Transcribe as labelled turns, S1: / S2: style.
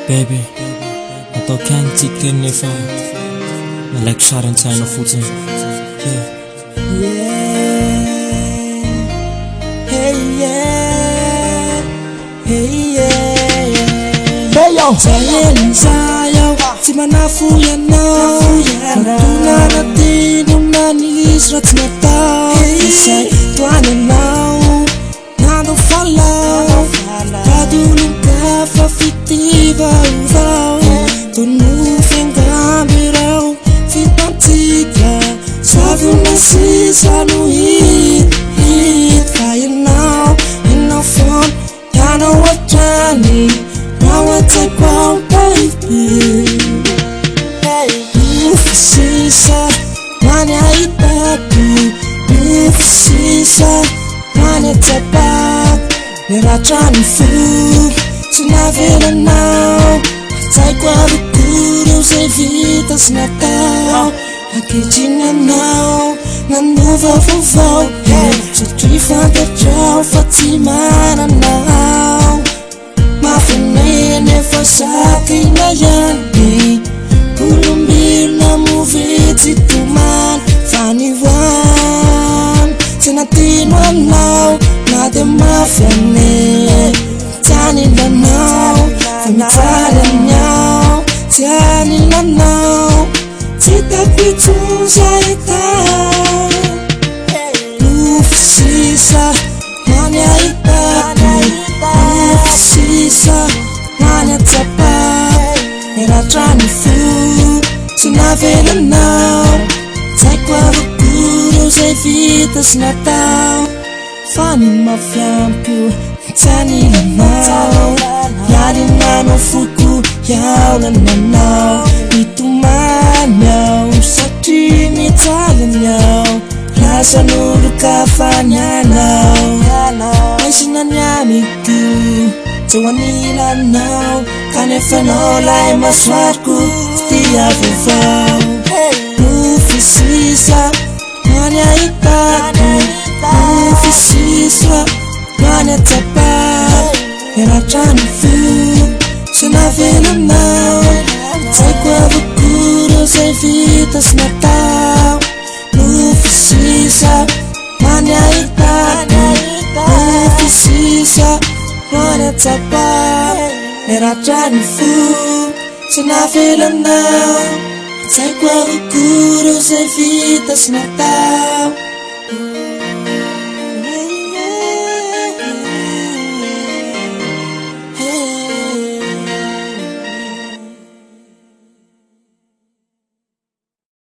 S1: Baby, atao kany tsy teny nefa nalaiko sary an-tsaina fotsiny.
S2: Zayaho tsy manafo ianao Natonana teny amin'anisy raha tsy natao Isay toany anao nandao falao Kadolonka fa fitivaovao Tono fiangamby rao fitantsika Savona sisa no hit Fa ianao foana Ianao atrany Nawatsaiko ao baby Nufisisa Mani ahitako Nufisisa Mani atsapako Niratrany fo Tsy navelanao Atsaiko arokoro Zay vita sy natao Aketriny anao Nanova vaovao Satria fantatrao Fa tsy mananao Mafanene efa sakina ihany Olombelona movetsy tomany Fa ny voany Tsy natino anao Na dia mafy ane Tsy anilanao Fa mitsary anyao Tsy anilanao Tsy takwitsony zay tao Nufisisa Mani ahitako Nufisisa Mani atsapako Niratrany fo Tsy navelanao Tsaiko arokoro Zay vita sy natao Fa ny mafiampy Tsy anilanao Ialinanao foko Iaolananao Mitomany ao Satria mitsalany ao Rasan'olo ka fanianao Aisina ny amiko Tsao anilanao Kanefanao lay masoariko Tia vaovao Nufisisa Mani ahitako Nufisisa Mani atsapako Niratrany fo Tsy navelanao Tsaiko arokoro Zay vita sy natao Nufisisa Mani ahitako Nufisisa Mani atsapako Niratrany fo Tsy navelanao Tsaiko arokoro Zay vita sy natao